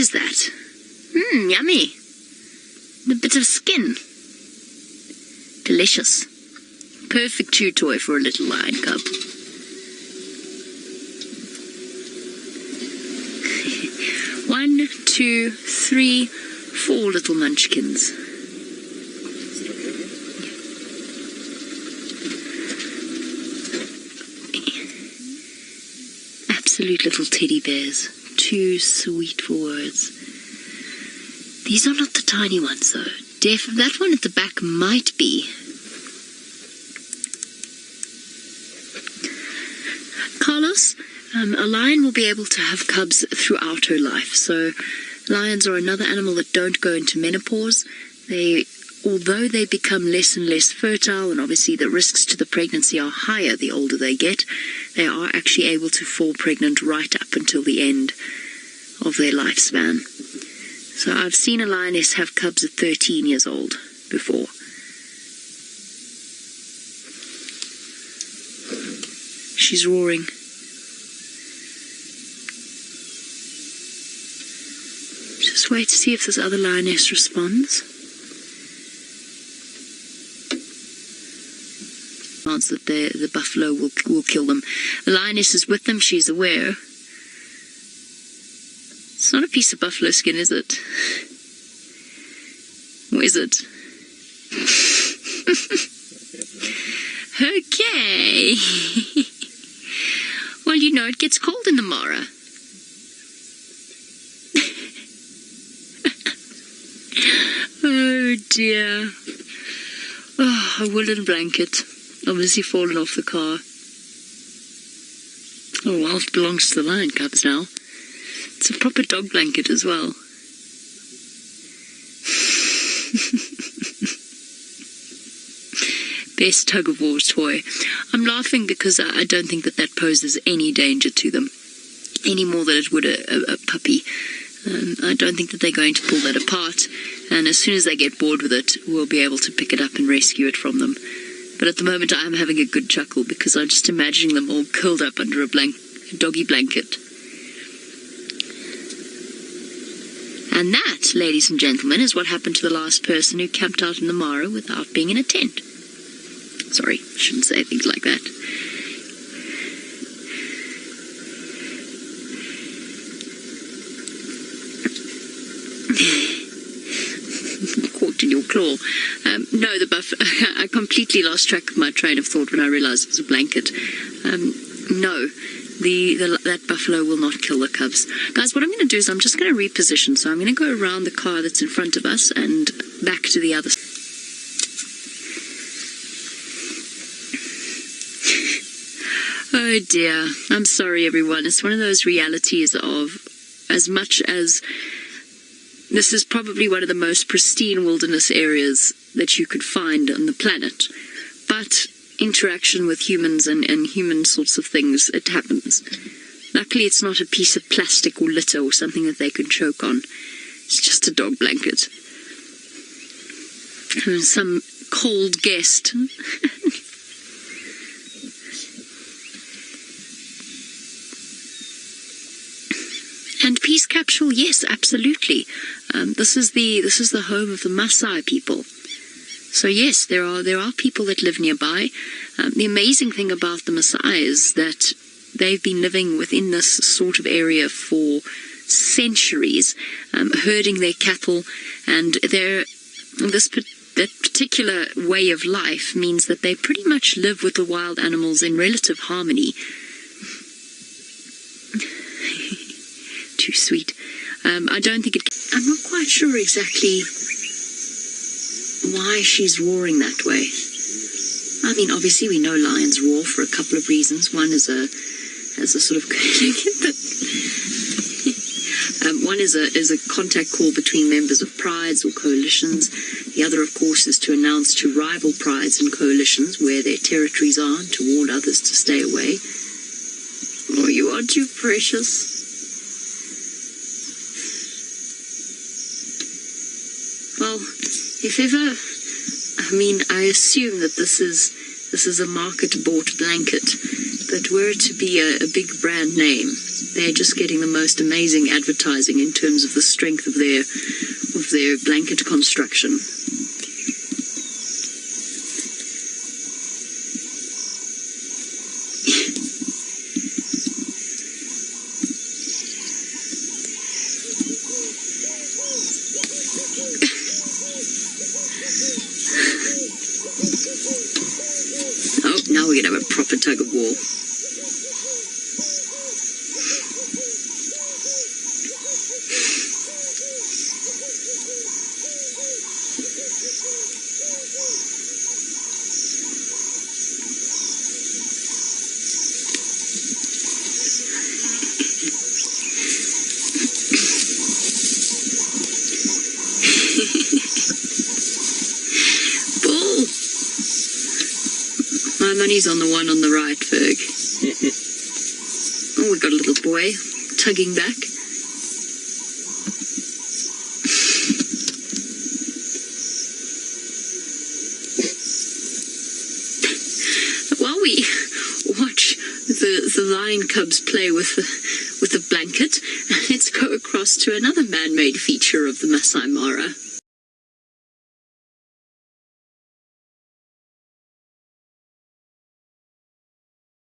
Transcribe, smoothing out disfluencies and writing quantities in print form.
is that? Yummy. A bit of skin. Delicious. Perfect chew toy for a little lion cub. One, two, three, four little munchkins. Absolute little teddy bears. Too sweet for words. These are not the tiny ones, though. That one at the back might be. Carlos, a lion will be able to have cubs throughout her life. So lions are another animal that don't go into menopause. Although they become less and less fertile, and obviously the risks to the pregnancy are higher the older they get, they are actually able to fall pregnant right up until the end of their lifespan. So I've seen a lioness have cubs at 13 years old before. She's roaring. Just wait to see if this other lioness responds. Chance that the buffalo will kill them. The lioness is with them, she's aware. It's not a piece of buffalo skin, is it? Or is it? Okay. Well, you know, it gets cold in the Mara. Oh dear. Oh, a woolen blanket. Obviously fallen off the car. Oh well, it belongs to the lion cubs now. It's a proper dog blanket as well. Best tug-of-war toy. I'm laughing because I don't think that poses any danger to them, any more than it would a puppy. I don't think that they're going to pull that apart, and as soon as they get bored with it, we'll be able to pick it up and rescue it from them. But at the moment, I'm having a good chuckle because I'm just imagining them all curled up under a doggy blanket. And that, ladies and gentlemen, is what happened to the last person who camped out in the Mara without being in a tent. Sorry, I shouldn't say things like that. Caught in your claw. No, I completely lost track of my train of thought when I realized it was a blanket. No. That buffalo will not kill the cubs. Guys, what I'm going to do is I'm just going to reposition. So I'm going to go around the car that's in front of us and back to the other side. Oh dear. I'm sorry, everyone. It's one of those realities of, as much as this is probably one of the most pristine wilderness areas that you could find on the planet, but interaction with humans and human sorts of things, it happens. Luckily, it's not a piece of plastic or litter or something that they can choke on. It's just a dog blanket. Some cold guest. And peace capsule, yes, absolutely. This is the home of the Maasai people. So yes, there are people that live nearby. The amazing thing about the Maasai is that they've been living within this sort of area for centuries, herding their cattle, and that particular way of life means that they pretty much live with the wild animals in relative harmony. Too sweet. I don't think I'm not quite sure exactly why she's roaring that way. I mean, obviously we know lions roar for a couple of reasons. One is a sort of one is a contact call between members of prides or coalitions. The other, of course, is to announce to rival prides and coalitions where their territories are and to warn others to stay away. Oh, you are too precious. Well, if ever, I mean, I assume that this is a market-bought blanket, but were it to be a big brand name, They're just getting the most amazing advertising in terms of the strength of their blanket construction. Oh, now we're going to have a proper tug of war. Bull! My money's on the one on the right, Ferg. Oh, we've got a little boy tugging back. While we watch the lion cubs play with the blanket, let's go across to another man-made feature of the Masai Mara.